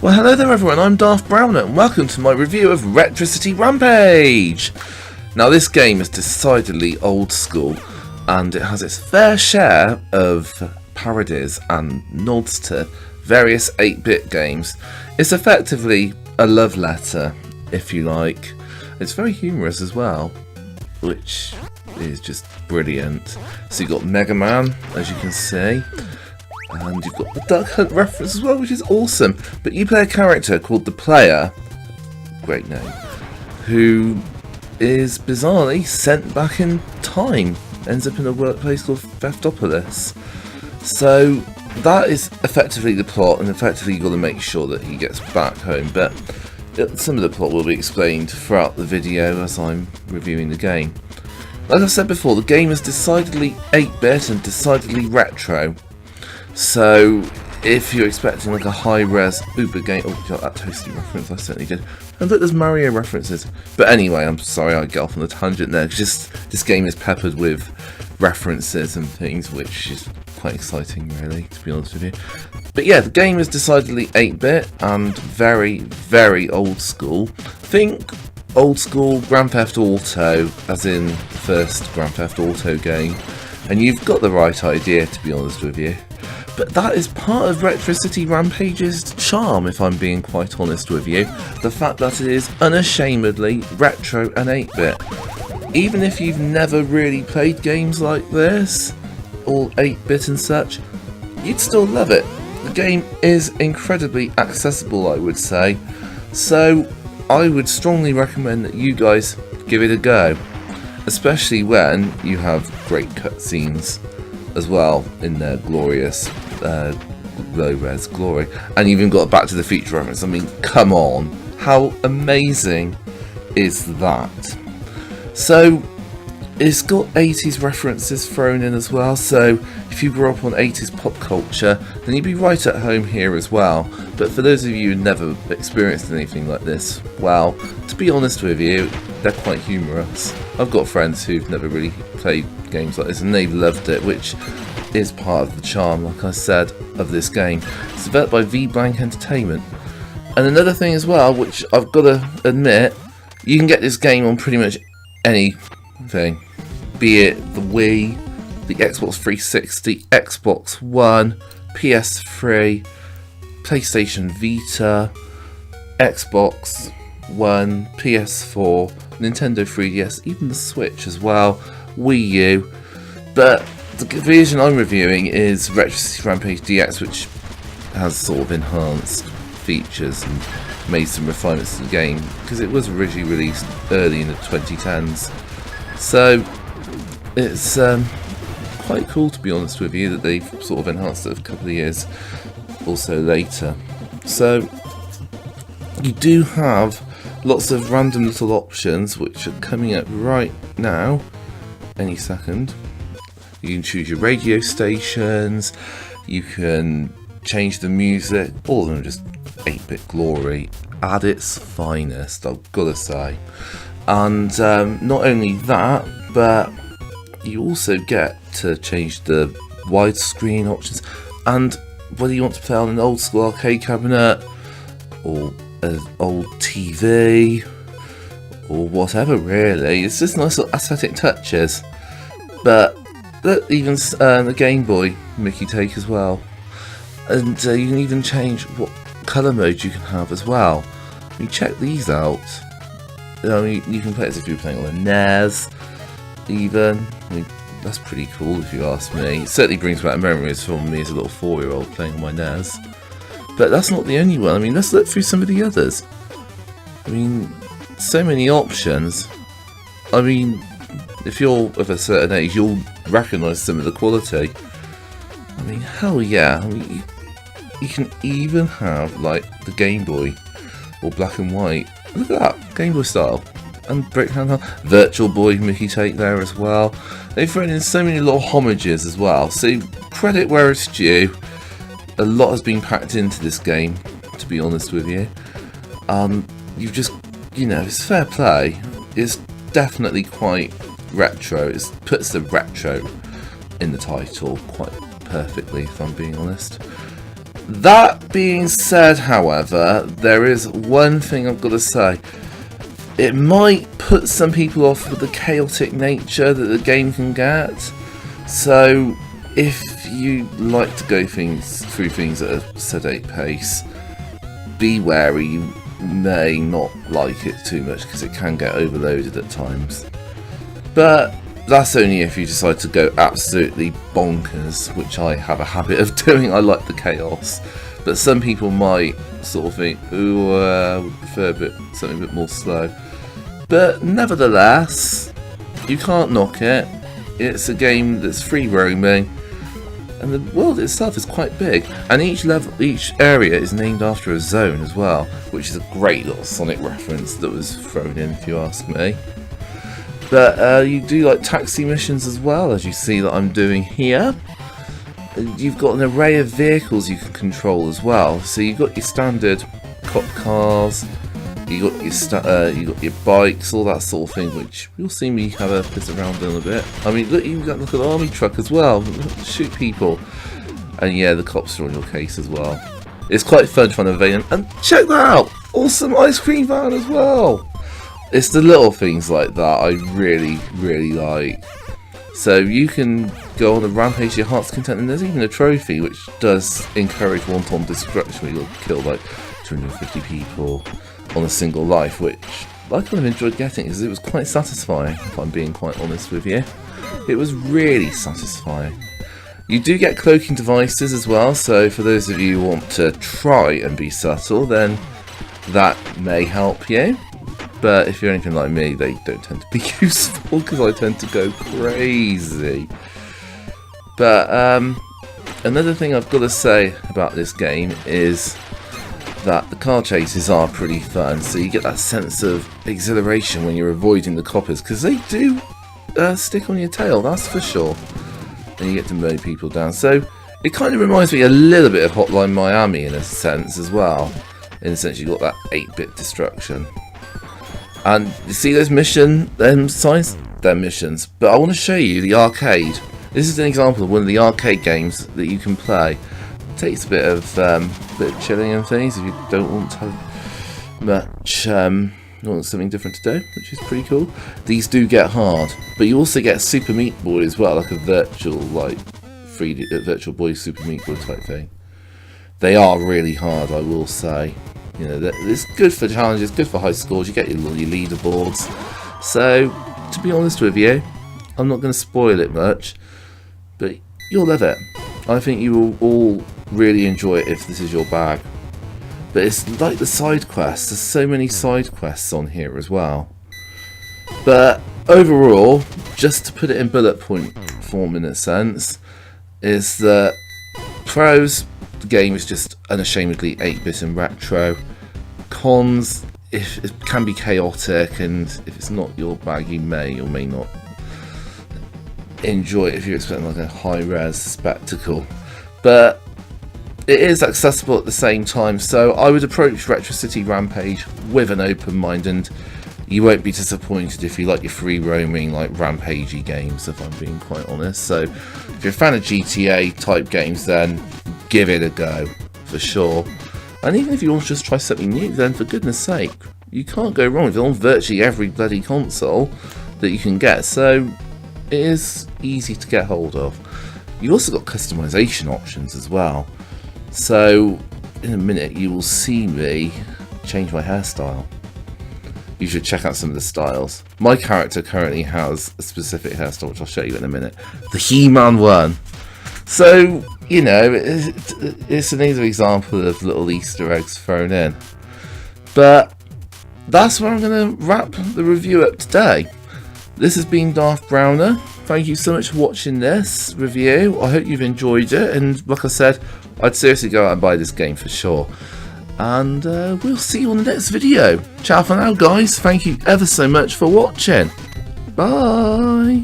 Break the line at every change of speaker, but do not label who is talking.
Well, hello there everyone, I'm Darth Browner and welcome to my review of Retro City Rampaage. Now this game is decidedly old school and it has its fair share of parodies and nods to various 8-bit games. It's effectively a love letter, if you like. It's very humorous as well, which is just brilliant. So you've got Mega Man, as you can see. And you've got the Duck Hunt reference as well, which is awesome. But you play a character called the Player, great name, who is bizarrely sent back in time. Ends up in a workplace called Theftopolis. So that is effectively the plot, and effectively you've got to make sure that he gets back home. But some of the plot will be explained throughout the video as I'm reviewing the game. Like I said before, the game is decidedly 8-bit and decidedly retro. So, if you're expecting like a high-res Uber game... Oh, got that Toasty reference, I certainly did. And look, there's Mario references. But anyway, I'm sorry I get off on a tangent there. Just this game is peppered with references and things, which is quite exciting, really, to be honest with you. But yeah, the game is decidedly 8-bit and very, very old school. Think old school Grand Theft Auto, as in the first Grand Theft Auto game. And you've got the right idea, to be honest with you. But that is part of Retro City Rampage's charm, if I'm being quite honest with you. The fact that it is unashamedly retro and 8-bit. Even if you've never really played games like this, all 8-bit and such, you'd still love it. The game is incredibly accessible, I would say. So I would strongly recommend that you guys give it a go. Especially when you have great cutscenes as well in their glorious low-res glory. And you've even got a Back to the Future reference. I mean, come on. How amazing is that? So, it's got 80s references thrown in as well. So, if you grew up on 80s pop culture, then you'd be right at home here as well. But for those of you who never experienced anything like this, well, to be honest with you, they're quite humorous. I've got friends who've never really played games like this and they've loved it, which is part of the charm, like I said, of this game. It's developed by V-Blank Entertainment. And another thing as well, which I've got to admit, you can get this game on pretty much anything. Be it the Wii, the Xbox 360, Xbox One, PS3, PlayStation Vita, Xbox One, PS4, Nintendo 3DS, even the Switch as well, Wii U. But the version I'm reviewing is Retro City Rampaage DX, which has sort of enhanced features and made some refinements to the game, because it was originally released early in the 2010s. So it's quite cool, to be honest with you, that they've sort of enhanced it a couple of years also later. So you do have lots of random little options which are coming up right now, any second. You can choose your radio stations, you can change the music, all of them are just 8-bit glory at its finest, I've got to say. And not only that, but you also get to change the widescreen options, and whether you want to play on an old school arcade cabinet, or an old TV, or whatever really, it's just nice little aesthetic touches. But even the Game Boy Mickey take as well, and you can even change what colour mode you can have as well. I mean, check these out. I mean, you can play it as if you were playing on a NES, even. I mean, that's pretty cool if you ask me. It certainly brings back memories from me as a little 4-year-old playing on my NES. But that's not the only one. I mean, let's look through some of the others. I mean, so many options. I mean, if you're of a certain age, you'll recognise some of the quality. I mean, hell yeah. I mean, you can even have, like, the Game Boy, or black and white. Look at that, Game Boy style. And Brick Handheld, Virtual Boy Mickey take there as well. They've thrown in so many little homages as well. So, credit where it's due. A lot has been packed into this game, to be honest with you. You've just, you know, it's fair play. It's definitely quite retro. It puts the retro in the title quite perfectly, if I'm being honest. That being said, however, there is one thing I've got to say. It might put some people off with the chaotic nature that the game can get. So, if you like to go through things at a sedate pace, be wary. You may not like it too much because it can get overloaded at times. But that's only if you decide to go absolutely bonkers, which I have a habit of doing. I like the chaos. But some people might sort of think, ooh, would prefer something a bit more slow. But nevertheless, you can't knock it. It's a game that's free roaming, and the world itself is quite big. And each area is named after a zone as well, which is a great little Sonic reference that was thrown in, if you ask me. But you do like taxi missions as well, as you see that I'm doing here. You've got an array of vehicles you can control as well. So you've got your standard cop cars. You got your bikes, all that sort of thing, which you'll see me have a piss around in a bit. I mean, look, you've got an army truck as well, shoot people, and yeah, the cops are on your case as well. It's quite fun trying to evade them. And check that out, awesome ice cream van as well. It's the little things like that I really, really like. So you can go on a rampage to your heart's content, and there's even a trophy which does encourage wanton destruction, where you'll kill like 250 people on a single life, which I kind of enjoyed getting because it was quite satisfying, if I'm being quite honest with you. It was really satisfying. You do get cloaking devices as well, so for those of you who want to try and be subtle, then that may help you. But if you're anything like me, they don't tend to be useful because I tend to go crazy. But another thing I've got to say about this game is that the car chases are pretty fun, so you get that sense of exhilaration when you're avoiding the coppers, because they do stick on your tail, that's for sure, and you get to mow people down. So it kind of reminds me a little bit of Hotline Miami in a sense as well, in the sense you've got that 8-bit destruction. And you see those missions, they're missions, but I want to show you the arcade. This is an example of one of the arcade games that you can play. Takes a bit of chilling and things if you don't want to have much, you want something different to do, which is pretty cool. These do get hard, but you also get Super Meat Boy as well, like a virtual, like 3D Virtual Boy Super Meat Boy type thing. They are really hard, I will say. You know, it's good for challenges, good for high scores. You get your leaderboards. So, to be honest with you, I'm not going to spoil it much, but you'll love it. I think you will all really enjoy it if this is your bag. But it's like the side quests. There's so many side quests on here as well. But overall, just to put it in bullet point form in a sense, is that pros, the game is just unashamedly 8-bit and retro. Cons, if it can be chaotic, and if it's not your bag, you may or may not enjoy it if you're expecting like a high-res spectacle. But it is accessible at the same time, so I would approach Retro City Rampaage with an open mind, and you won't be disappointed if you like your free roaming, like Rampagey games, if I'm being quite honest. So if you're a fan of GTA type games, then give it a go for sure. And even if you want to just try something new, then for goodness sake, you can't go wrong with it on virtually every bloody console that you can get. So it is easy to get hold of. You've also got customization options as well. So in a minute you will see me change my hairstyle. You should check out some of the styles. My character currently has a specific hairstyle, which I'll show you in a minute. The He-Man one. So, you know, it's another example of little Easter eggs thrown in. But that's where I'm going to wrap the review up today. This has been Darth Browner. Thank you so much for watching this review. I hope you've enjoyed it. And like I said, I'd seriously go out and buy this game for sure. And we'll see you on the next video. Ciao for now, guys. Thank you ever so much for watching. Bye.